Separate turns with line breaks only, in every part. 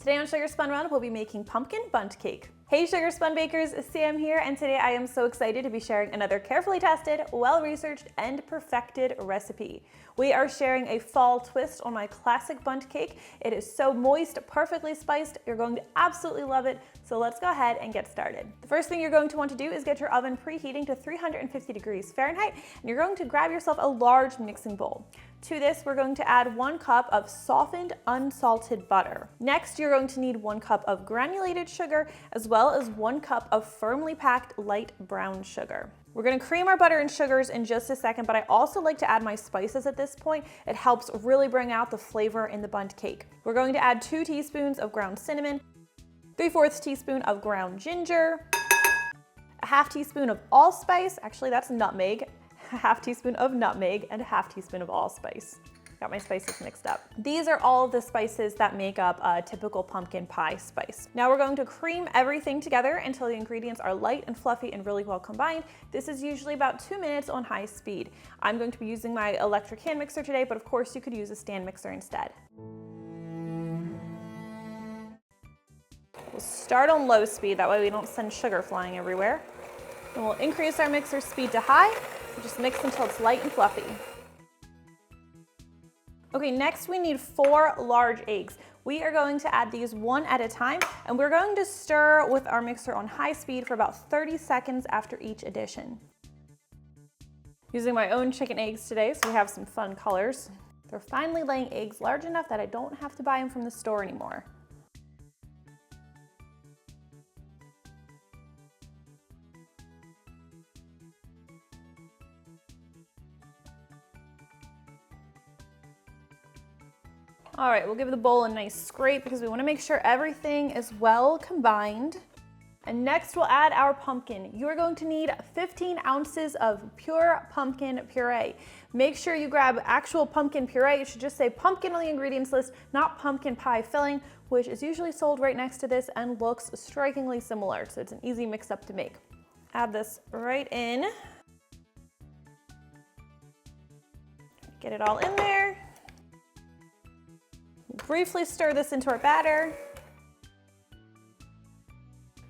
Today on Sugar Spun Run, we'll be making pumpkin bundt cake. Hey Sugar Spun Bakers, Sam here, and today I am so excited to be sharing another carefully tested, well-researched, and perfected recipe. We are sharing a fall twist on my classic bundt cake. It is so moist, perfectly spiced, you're going to absolutely love it, so let's go ahead and get started. The first thing you're going to want to do is get your oven preheating to 350 degrees Fahrenheit, and you're going to grab yourself a large mixing bowl. To this, we're going to add 1 cup of softened, unsalted butter. Next, you're going to need 1 cup of granulated sugar, as well as 1 cup of firmly packed light brown sugar. We're gonna cream our butter and sugars in just a second, but I also like to add my spices at this point. It helps really bring out the flavor in the bundt cake. We're going to add 2 teaspoons of ground cinnamon, 3/4 teaspoon of ground ginger, a 1/2 teaspoon of allspice, actually that's nutmeg, a 1/2 teaspoon of nutmeg, and a 1/2 teaspoon of allspice. Got my spices mixed up. These are all of the spices that make up a typical pumpkin pie spice. Now we're going to cream everything together until the ingredients are light and fluffy and really well combined. This is usually about 2 minutes on high speed. I'm going to be using my electric hand mixer today, but of course you could use a stand mixer instead. We'll start on low speed, that way we don't send sugar flying everywhere. And we'll increase our mixer speed to high. Just mix until it's light and fluffy. Okay, next we need 4 large eggs. We are going to add these one at a time, and we're going to stir with our mixer on high speed for about 30 seconds after each addition. Using my own chicken eggs today, so we have some fun colors. They're finally laying eggs large enough that I don't have to buy them from the store anymore. All right, we'll give the bowl a nice scrape because we want to make sure everything is well combined. And next we'll add our pumpkin. You are going to need 15 ounces of pure pumpkin puree. Make sure you grab actual pumpkin puree. It should just say pumpkin on the ingredients list, not pumpkin pie filling, which is usually sold right next to this and looks strikingly similar. So it's an easy mix up to make. Add this right in. Get it all in there. Briefly stir this into our batter.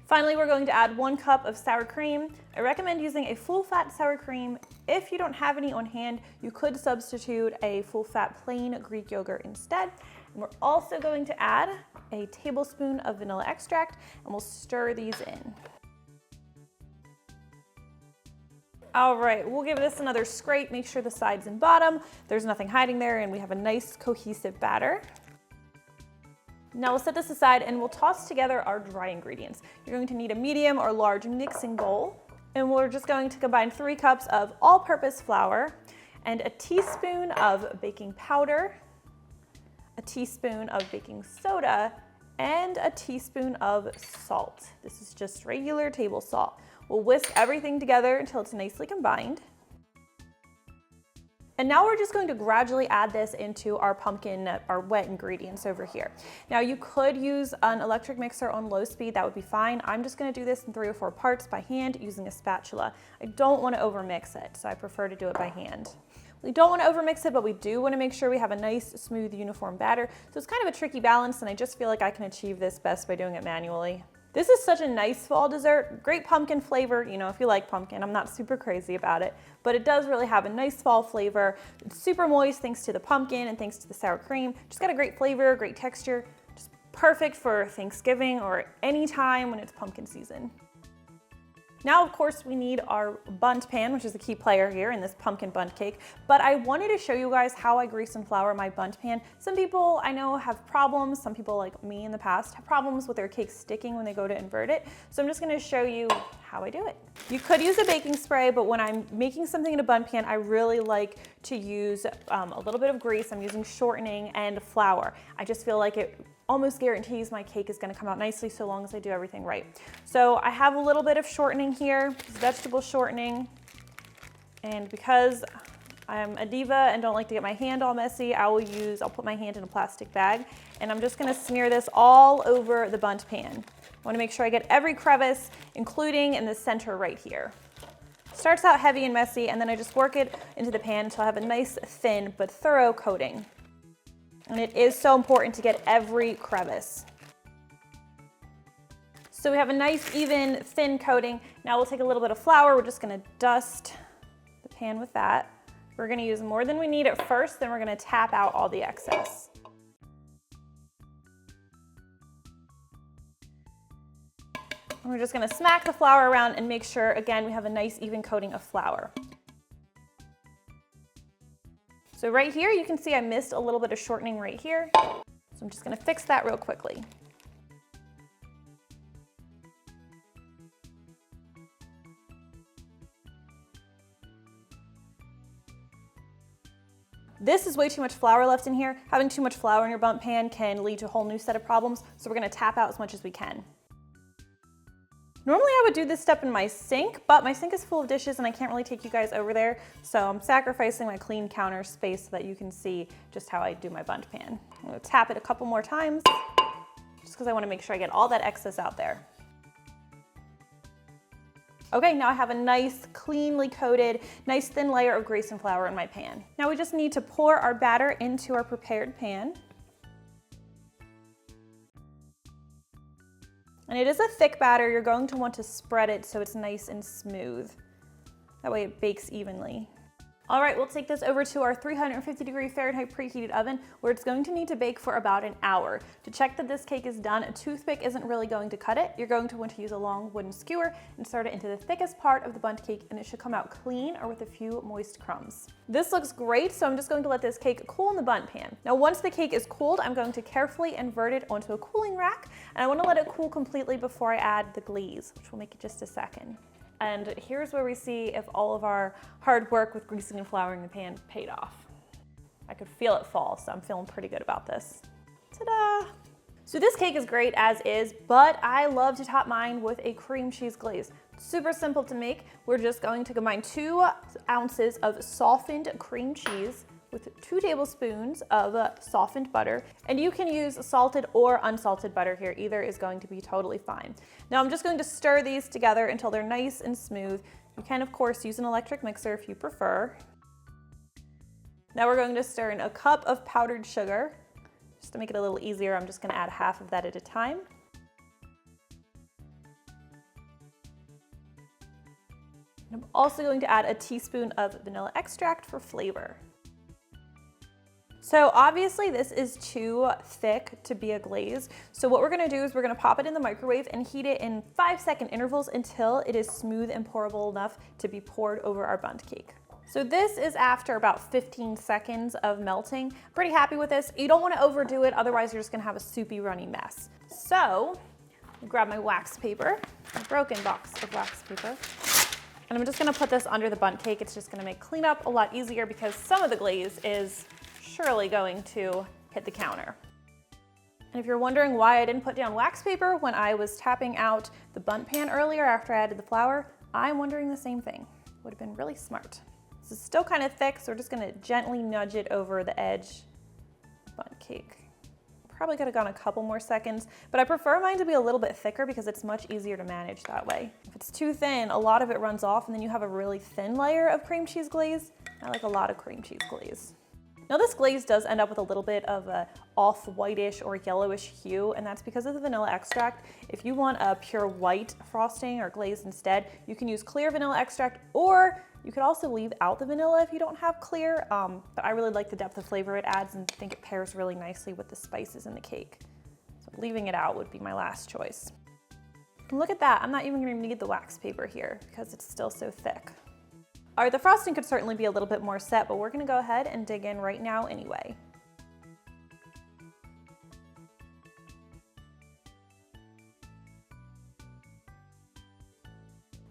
Finally, we're going to add 1 cup of sour cream. I recommend using a full-fat sour cream. If you don't have any on hand, you could substitute a full-fat plain Greek yogurt instead. And we're also going to add a tablespoon of vanilla extract, and we'll stir these in. All right, we'll give this another scrape, make sure the sides and bottom, there's nothing hiding there, and we have a nice cohesive batter. Now we'll set this aside and we'll toss together our dry ingredients. You're going to need a medium or large mixing bowl, and we're just going to combine 3 cups of all-purpose flour and a teaspoon of baking powder, a teaspoon of baking soda, and a teaspoon of salt. This is just regular table salt. We'll whisk everything together until it's nicely combined. And now we're just going to gradually add this into our pumpkin, our wet ingredients over here. Now you could use an electric mixer on low speed, that would be fine. I'm just gonna do this in 3 or 4 parts by hand using a spatula. I don't wanna overmix it, so I prefer to do it by hand. We don't wanna overmix it, but we do wanna make sure we have a nice, smooth, uniform batter. So it's kind of a tricky balance, and I just feel like I can achieve this best by doing it manually. This is such a nice fall dessert, great pumpkin flavor, you know, if you like pumpkin. I'm not super crazy about it, but it does really have a nice fall flavor. It's super moist thanks to the pumpkin and thanks to the sour cream. Just got a great flavor, great texture, just perfect for Thanksgiving or any time when it's pumpkin season. Now, of course, we need our bundt pan, which is the key player here in this pumpkin bundt cake, but I wanted to show you guys how I grease and flour my bundt pan. Some people I know have problems, some people like me in the past have problems with their cake sticking when they go to invert it, so I'm just gonna show you how I do it. You could use a baking spray, but when I'm making something in a bundt pan, I really like to use a little bit of grease. I'm using shortening and flour. I just feel like it almost guarantees my cake is gonna come out nicely so long as I do everything right. So I have a little bit of shortening here, vegetable shortening, and because I'm a diva and don't like to get my hand all messy, I'll put my hand in a plastic bag, and I'm just gonna smear this all over the bundt pan. I wanna make sure I get every crevice, including in the center right here. Starts out heavy and messy, and then I just work it into the pan until I have a nice thin but thorough coating. And it is so important to get every crevice. So we have a nice, even, thin coating. Now we'll take a little bit of flour. We're just gonna dust the pan with that. We're gonna use more than we need at first, then we're gonna tap out all the excess. And we're just gonna smack the flour around and make sure, again, we have a nice, even coating of flour. So right here, you can see I missed a little bit of shortening right here. So I'm just gonna fix that real quickly. This is way too much flour left in here. Having too much flour in your Bundt pan can lead to a whole new set of problems, so we're gonna tap out as much as we can. Normally I would do this step in my sink, but my sink is full of dishes and I can't really take you guys over there, so I'm sacrificing my clean counter space so that you can see just how I do my Bundt pan. I'm gonna tap it a couple more times, just because I wanna make sure I get all that excess out there. Okay, now I have a nice, cleanly coated, nice thin layer of Grace and flour in my pan. Now we just need to pour our batter into our prepared pan. And it is a thick batter. You're going to want to spread it so it's nice and smooth. That way it bakes evenly. All right, we'll take this over to our 350-degree Fahrenheit preheated oven where it's going to need to bake for about an hour. To check that this cake is done, a toothpick isn't really going to cut it. You're going to want to use a long wooden skewer and start it into the thickest part of the Bundt cake, and it should come out clean or with a few moist crumbs. This looks great, so I'm just going to let this cake cool in the Bundt pan. Now once the cake is cooled, I'm going to carefully invert it onto a cooling rack, and I want to let it cool completely before I add the glaze, which will make it just a second. And here's where we see if all of our hard work with greasing and flouring the pan paid off. I could feel it fall, so I'm feeling pretty good about this. Ta-da! So this cake is great as is, but I love to top mine with a cream cheese glaze. Super simple to make. We're just going to combine 2 ounces of softened cream cheese with 2 tablespoons of softened butter, and you can use salted or unsalted butter here. Either is going to be totally fine. Now I'm just going to stir these together until they're nice and smooth. You can, of course, use an electric mixer if you prefer. Now we're going to stir in a cup of powdered sugar. Just to make it a little easier, I'm just gonna add half of that at a time. And I'm also going to add a teaspoon of vanilla extract for flavor. So obviously this is too thick to be a glaze. So what we're gonna do is we're gonna pop it in the microwave and heat it in 5-second intervals until it is smooth and pourable enough to be poured over our Bundt cake. So this is after about 15 seconds of melting. Pretty happy with this. You don't wanna overdo it, otherwise you're just gonna have a soupy, runny mess. So I'll grab my wax paper, a broken box of wax paper, and I'm just gonna put this under the Bundt cake. It's just gonna make cleanup a lot easier because some of the glaze is surely going to hit the counter. And if you're wondering why I didn't put down wax paper when I was tapping out the Bundt pan earlier after I added the flour, I'm wondering the same thing. Would have been really smart. This is still kind of thick, so we're just gonna gently nudge it over the edge of the Bundt cake. Probably could have gone a couple more seconds, but I prefer mine to be a little bit thicker because it's much easier to manage that way. If it's too thin, a lot of it runs off and then you have a really thin layer of cream cheese glaze. I like a lot of cream cheese glaze. Now this glaze does end up with a little bit of a off whitish or yellowish hue, and that's because of the vanilla extract. If you want a pure white frosting or glaze instead, you can use clear vanilla extract, or you could also leave out the vanilla if you don't have clear, but I really like the depth of flavor it adds and think it pairs really nicely with the spices in the cake. So leaving it out would be my last choice. And look at that, I'm not even gonna need the wax paper here because it's still so thick. All right, the frosting could certainly be a little bit more set, but we're gonna go ahead and dig in right now anyway.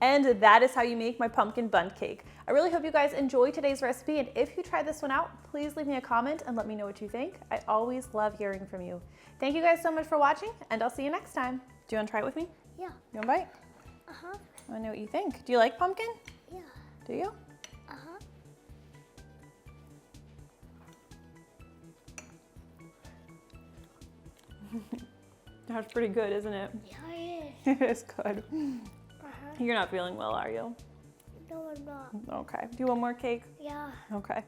And that is how you make my pumpkin Bundt cake. I really hope you guys enjoyed today's recipe, and if you try this one out, please leave me a comment and let me know what you think. I always love hearing from you. Thank you guys so much for watching, and I'll see you next time. Do you wanna try it with me?
Yeah.
You wanna bite?
Uh-huh.
I wanna know what you think. Do you like pumpkin?
Yeah.
Do you?
Uh-huh.
That's pretty good, isn't it?
Yeah, it is.
It is good.
Uh-huh.
You're not feeling well, are you?
No, I'm not.
Okay. Do you want more cake?
Yeah.
Okay.